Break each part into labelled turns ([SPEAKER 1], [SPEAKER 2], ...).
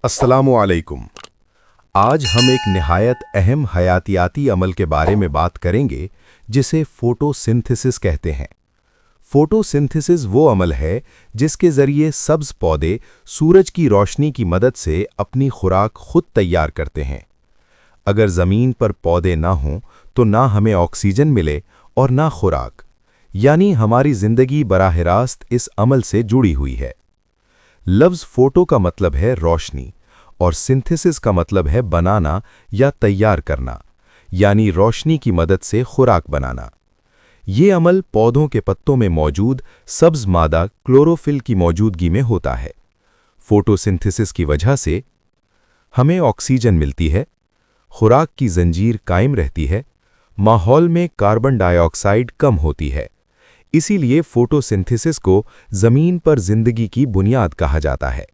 [SPEAKER 1] अस्सलामु अलैकुम। आज हम एक निहायत अहम हयातियाती अमल के बारे में बात करेंगे जिसे फोटोसिंथेसिस कहते हैं। फोटोसिंथेसिस वो अमल है जिसके जरिए सब्ज पौधे सूरज की रोशनी की मदद से अपनी खुराक खुद तैयार करते हैं। अगर ज़मीन पर पौधे ना हों तो ना हमें ऑक्सीजन मिले और ना खुराक, यानी हमारी ज़िंदगी बराह रास्त इस अमल से जुड़ी हुई है। लफ्ज़ फोटो का मतलब है रोशनी और सिंथेसिस का मतलब है बनाना या तैयार करना, यानी रोशनी की मदद से खुराक बनाना। ये अमल पौधों के पत्तों में मौजूद सब्ज मादा क्लोरोफिल की मौजूदगी में होता है। फोटोसिंथेसिस की वजह से हमें ऑक्सीजन मिलती है, खुराक की जंजीर कायम रहती है, माहौल में कार्बन डाइऑक्साइड कम होती है। इसीलिए फोटोसिंथेसिस को ज़मीन पर ज़िंदगी की बुनियाद कहा जाता है।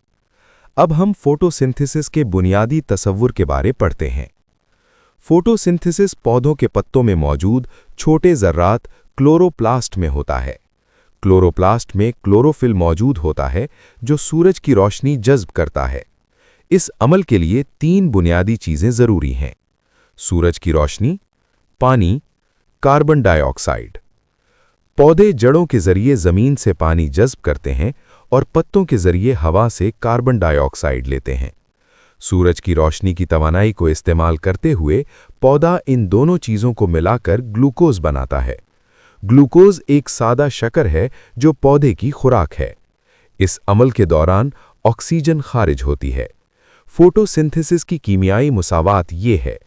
[SPEAKER 1] अब हम फोटोसिंथेसिस के बुनियादी तसव्वुर के बारे पढ़ते हैं। फोटोसिंथेसिस पौधों के पत्तों में मौजूद छोटे ज़र्रात क्लोरोप्लास्ट में होता है। क्लोरोप्लास्ट में क्लोरोफिल मौजूद होता है जो सूरज की रोशनी जज़्ब करता है। इस अमल के लिए 3 बुनियादी चीज़ें ज़रूरी हैं: सूरज की रोशनी, पानी, कार्बन डाइऑक्साइड। पौधे जड़ों के जरिए ज़मीन से पानी जज़्ब करते हैं और पत्तों के जरिए हवा से कार्बन डाइऑक्साइड लेते हैं। सूरज की रोशनी की तवानाई को इस्तेमाल करते हुए पौधा इन दोनों चीज़ों को मिलाकर ग्लूकोज बनाता है। ग्लूकोज एक सादा शक्कर है जो पौधे की खुराक है। इस अमल के दौरान ऑक्सीजन खारिज होती है। फोटोसिंथेसिस की कीमियाई मुसावात ये है: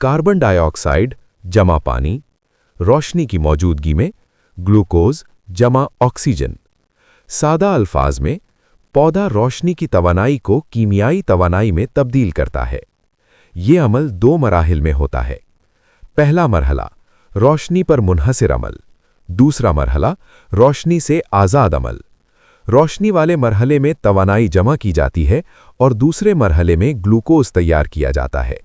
[SPEAKER 1] कार्बन डाइऑक्साइड जमा पानी, रोशनी की मौजूदगी में ग्लूकोज जमा ऑक्सीजन। सादा अल्फाज में पौधा रोशनी की तवानाई को कीमियाई तवानाई में तब्दील करता है। ये अमल 2 मराहिल में होता है। पहला मरहला रोशनी पर मुनहसिर अमल, दूसरा मरहला रोशनी से आज़ाद अमल। रोशनी वाले मरहले में तवानाई जमा की जाती है और दूसरे मरहले में ग्लूकोज तैयार किया जाता है।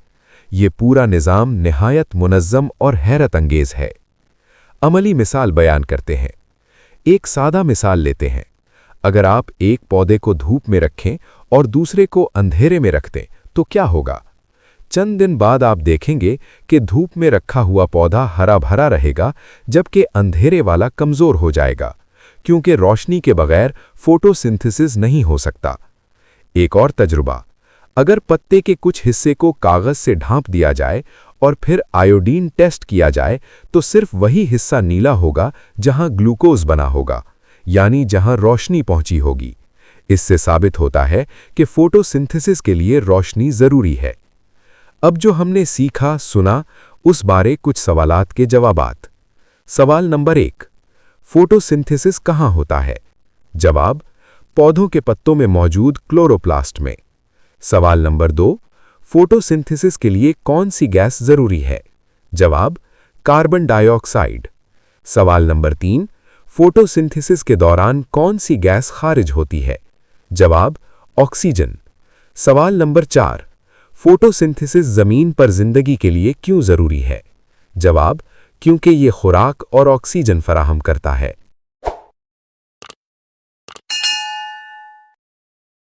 [SPEAKER 1] ये पूरा निज़ाम निहायत मुनज़्ज़म और हैरत अंगेज़ है। अमली मिसाल बयान करते हैं। एक सादा मिसाल लेते हैं। अगर आप एक पौधे को धूप में रखें और दूसरे को अंधेरे में रख दें तो क्या होगा? चंद दिन बाद आप देखेंगे कि धूप में रखा हुआ पौधा हरा भरा रहेगा, जबकि अंधेरे वाला कमज़ोर हो जाएगा, क्योंकि रोशनी के बगैर फोटोसिंथेसिस नहीं हो सकता। एक और तजुर्बा: अगर पत्ते के कुछ हिस्से को कागज़ से ढांप दिया जाए और फिर आयोडीन टेस्ट किया जाए तो सिर्फ वही हिस्सा नीला होगा जहां ग्लूकोज बना होगा, यानी जहां रोशनी पहुंची होगी। इससे साबित होता है कि फोटोसिंथेसिस के लिए रोशनी ज़रूरी है। अब जो हमने सीखा सुना उस बारे कुछ सवालात के जवाबात। सवाल नंबर 1: फोटोसिंथेसिस कहाँ होता है? जवाब: पौधों के पत्तों में मौजूद क्लोरोप्लास्ट में। सवाल नंबर 2: फोटोसिंथेसिस के लिए कौन सी गैस जरूरी है? जवाब: कार्बन डाइऑक्साइड। सवाल नंबर 3: फोटोसिंथेसिस के दौरान कौन सी गैस खारिज होती है? जवाब: ऑक्सीजन। सवाल नंबर 4: फोटोसिंथेसिस जमीन पर जिंदगी के लिए क्यों जरूरी है? जवाब: क्योंकि ये खुराक और ऑक्सीजन फराहम करता है।